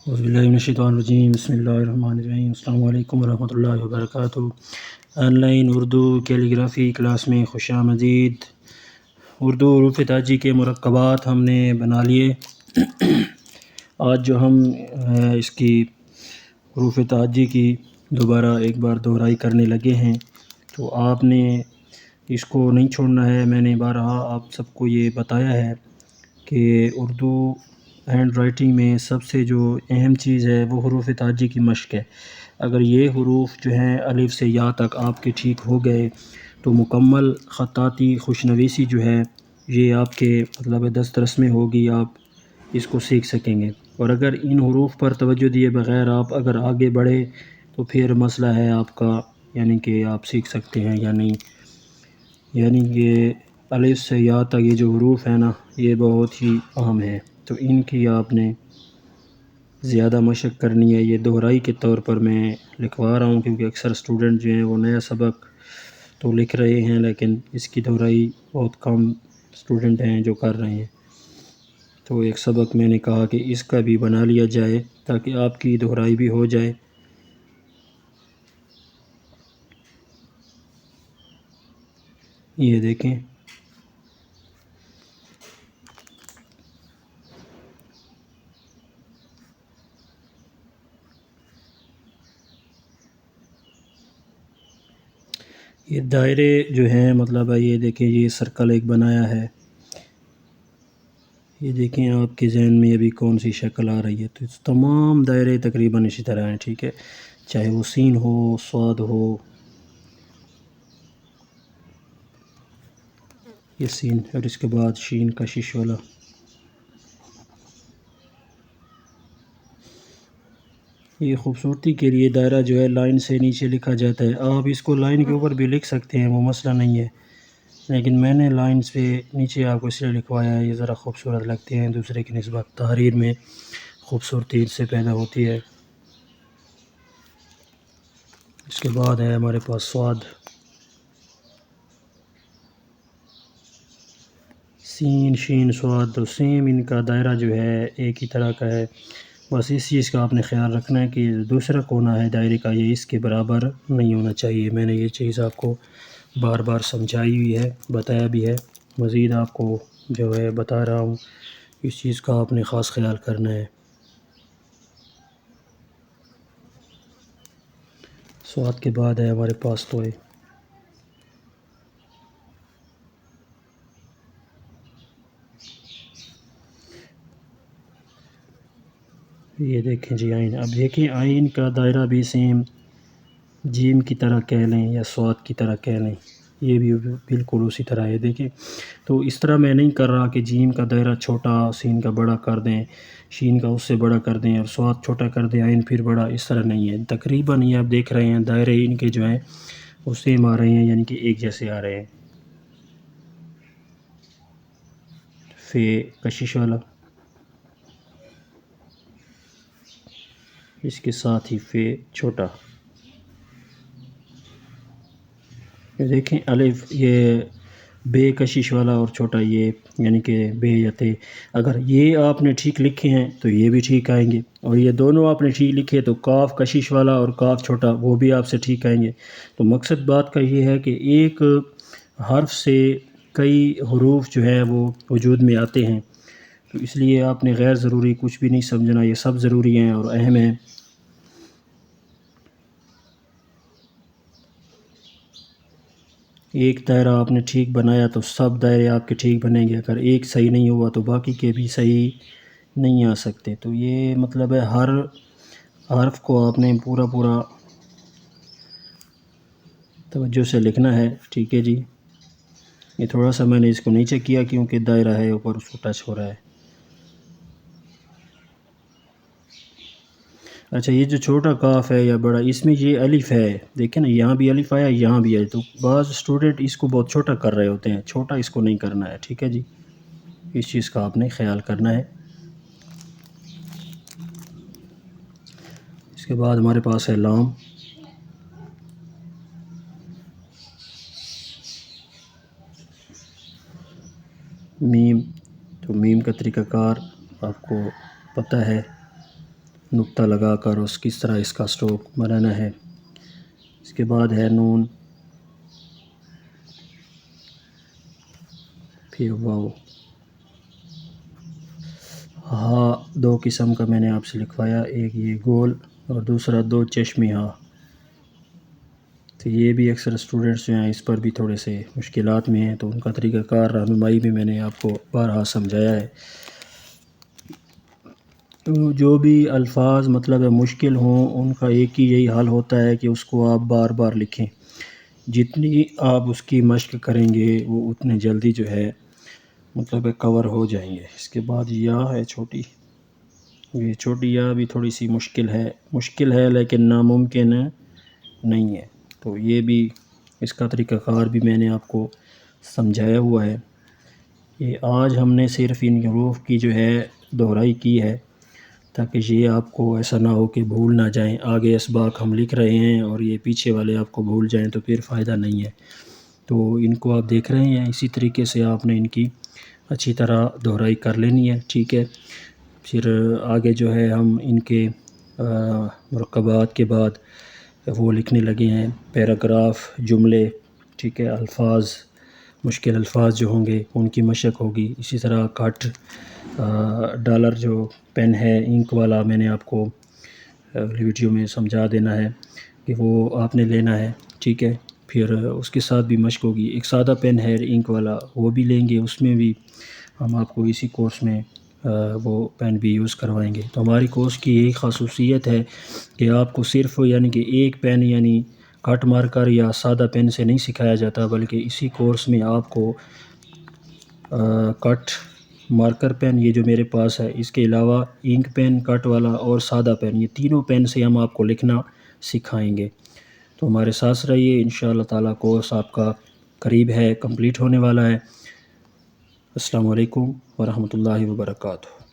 اعوذ باللہ من الشیطان الرجیم، بسم اللہ الرحمن الرحیم، السلام علیکم ورحمۃ اللہ وبرکاتہ۔ On line Urdu calligraphy class میں خوش آمدید۔ اردو حروف تہجی کے مرکبات ہم نے بنا لیے۔ آج جو ہم اس کی حروف تہجی کی دوبارہ ایک بار دہرائی کرنے لگے ہیں، تو آپ نے اس کو نہیں چھوڑنا ہے۔ میں نے بارہا آپ سب کو یہ بتایا ہے کہ اردو ہینڈ رائٹنگ میں سب سے جو اہم چیز ہے وہ حروف تہجی کی مشق ہے۔ اگر یہ حروف جو ہیں الف سے یا تک آپ کے ٹھیک ہو گئے تو مکمل خطاطی خوشنویسی جو ہے یہ آپ کے دسترس میں ہوگی، آپ اس کو سیکھ سکیں گے۔ اور اگر ان حروف پر توجہ دیے بغیر آپ اگر آگے بڑھے تو پھر مسئلہ ہے آپ کا، یعنی کہ آپ سیکھ سکتے ہیں یا نہیں۔ یعنی یہ الف سے یا تک یہ جو حروف ہیں نا، یہ بہت ہی اہم ہے، تو ان کی آپ نے زیادہ مشق کرنی ہے۔ یہ دہرائی کے طور پر میں لکھوا رہا ہوں، کیونکہ اکثر اسٹوڈنٹ جو ہیں وہ نیا سبق تو لکھ رہے ہیں لیکن اس کی دہرائی بہت کم اسٹوڈنٹ ہیں جو کر رہے ہیں۔ تو ایک سبق میں نے کہا کہ اس کا بھی بنا لیا جائے تاکہ آپ کی دہرائی بھی ہو جائے۔ یہ دیکھیں، یہ دائرے جو ہیں یہ دیکھیں، یہ سرکل ایک بنایا ہے۔ یہ دیکھیں آپ کے ذہن میں ابھی کون سی شکل آ رہی ہے، تو تمام دائرے تقریباً اسی طرح ہیں، ٹھیک ہے، چاہے وہ سین ہو، صاد ہو، یہ سین اور اس کے بعد شین کشش والا۔ یہ خوبصورتی کے لیے دائرہ جو ہے لائن سے نیچے لکھا جاتا ہے۔ آپ اس کو لائن کے اوپر بھی لکھ سکتے ہیں، وہ مسئلہ نہیں ہے، لیکن میں نے لائن سے نیچے آپ کو اس لیے لکھوایا ہے، یہ ذرا خوبصورت لگتے ہیں دوسرے کی نسبت، تحریر میں خوبصورتی اس سے پیدا ہوتی ہے۔ اس کے بعد ہے ہمارے پاس صاد، سین شین صاد، تو سیم ان کا دائرہ جو ہے ایک ہی طرح کا ہے۔ بس اس چیز کا آپ نے خیال رکھنا ہے کہ دوسرا کونا ہے دائرے کا یہ اس کے برابر نہیں ہونا چاہیے۔ میں نے یہ چیز آپ کو بار بار سمجھائی ہوئی ہے، بتایا بھی ہے، مزید آپ کو جو ہے بتا رہا ہوں، اس چیز کا آپ نے خاص خیال کرنا ہے۔ صاد کے بعد ہے ہمارے پاس توئے۔ یہ دیکھیں جی آئین، اب دیکھیں آئین کا دائرہ بھی سیم جیم کی طرح کہہ لیں یا صاد کی طرح کہہ لیں، یہ بھی بالکل اسی طرح ہے۔ دیکھیں تو اس طرح میں نہیں کر رہا کہ جیم کا دائرہ چھوٹا سین کا بڑا کر دیں، شین کا اس سے بڑا کر دیں اور صاد چھوٹا کر دیں آئین پھر بڑا، اس طرح نہیں ہے۔ تقریباً یہ آپ دیکھ رہے ہیں دائرے ان کے جو ہیں وہ سیم آ رہے ہیں، یعنی کہ ایک جیسے آ رہے ہیں۔ فے کشش والا، اس کے ساتھ ہی فے چھوٹا، دیکھیں الف یہ بے کشش والا اور چھوٹا یہ، یعنی کہ بے یا تے، اگر یہ آپ نے ٹھیک لکھے ہیں تو یہ بھی ٹھیک آئیں گے، اور یہ دونوں آپ نے ٹھیک لکھے تو کاف کشش والا اور کاف چھوٹا وہ بھی آپ سے ٹھیک آئیں گے۔ تو مقصد بات کا یہ ہے کہ ایک حرف سے کئی حروف جو ہے وہ وجود میں آتے ہیں، تو اس لیے آپ نے غیر ضروری کچھ بھی نہیں سمجھنا، یہ سب ضروری ہیں اور اہم ہیں۔ ایک دائرہ آپ نے ٹھیک بنایا تو سب دائرے آپ کے ٹھیک بنیں گے، اگر ایک صحیح نہیں ہوا تو باقی کے بھی صحیح نہیں آ سکتے۔ تو یہ ہے ہر حرف کو آپ نے پورا توجہ سے لکھنا ہے، ٹھیک ہے جی۔ یہ تھوڑا سا میں نے اس کو نیچے کیا کیونکہ دائرہ ہے اوپر اس کو ٹچ ہو رہا ہے۔ اچھا، یہ جو چھوٹا کاف ہے یا بڑا، اس میں یہ الف ہے، دیکھیں نا یہاں بھی الف آیا یہاں بھی آیا، تو بعض اسٹوڈنٹ اس کو بہت چھوٹا کر رہے ہوتے ہیں، چھوٹا اس کو نہیں کرنا ہے، ٹھیک ہے جی، اس چیز کا آپ نے خیال کرنا ہے۔ اس کے بعد ہمارے پاس ہے لام، میم، تو میم کا طریقہ کار آپ کو پتہ ہے، نقطہ لگا کر کس طرح اس کا اسٹروک بنانا ہے۔ اس کے بعد ہے نون، پھر واو۔ ہاں دو قسم کا میں نے آپ سے لکھوایا، ایک یہ گول اور دوسرا دو چشمی ہاں۔ تو یہ بھی اکثر اسٹوڈنٹس جو ہیں اس پر بھی تھوڑے سے مشکلات میں ہیں، تو ان کا طریقہ کار رہنمائی بھی میں نے آپ کو بارہا سمجھایا ہے۔ تو جو بھی الفاظ مطلب مشکل ہوں ان کا ایک ہی یہی حل ہوتا ہے کہ اس کو آپ بار بار لکھیں، جتنی آپ اس کی مشق کریں گے وہ اتنے جلدی جو ہے مطلب کور ہو جائیں گے۔ اس کے بعد یا ہے چھوٹی، یہ چھوٹی یا بھی تھوڑی سی مشکل ہے لیکن ناممکن نہیں ہے۔ تو یہ بھی اس کا طریقہ کار بھی میں نے آپ کو سمجھایا ہوا ہے۔ یہ آج ہم نے صرف ان حروف کی جو ہے دہرائی کی ہے تاکہ یہ آپ کو ایسا نہ ہو کہ بھول نہ جائیں، آگے اسباق ہم لکھ رہے ہیں اور یہ پیچھے والے آپ کو بھول جائیں تو پھر فائدہ نہیں ہے۔ تو ان کو آپ دیکھ رہے ہیں، اسی طریقے سے آپ نے ان کی اچھی طرح دہرائی کر لینی ہے، ٹھیک ہے۔ پھر آگے جو ہے ہم ان کے مرکبات کے بعد وہ لکھنے لگے ہیں، پیراگراف، جملے، ٹھیک ہے، الفاظ، مشکل الفاظ جو ہوں گے ان کی مشق ہوگی۔ اسی طرح کٹ ڈالر جو پین ہے انک والا میں نے آپ کو ویڈیو میں سمجھا دینا ہے کہ وہ آپ نے لینا ہے، ٹھیک ہے۔ پھر اس کے ساتھ بھی مشق ہوگی۔ ایک سادہ پین ہے انک والا، وہ بھی لیں گے، اس میں بھی ہم آپ کو اسی کورس میں وہ پین بھی یوز کروائیں گے۔ تو ہماری کورس کی یہی خصوصیت ہے کہ آپ کو صرف یعنی کہ ایک پین یعنی کٹ مارکر یا سادہ پین سے نہیں سکھایا جاتا، بلکہ اسی کورس میں آپ کو کٹ مارکر پین یہ جو میرے پاس ہے، اس کے علاوہ انک پین، کٹ والا اور سادہ پین، یہ تینوں پین سے ہم آپ کو لکھنا سکھائیں گے۔ تو ہمارے ساتھ رہیے، انشاءاللہ تعالیٰ کورس آپ کا قریب ہے، کمپلیٹ ہونے والا ہے۔ السلام علیکم ورحمۃ اللہ وبرکاتہ۔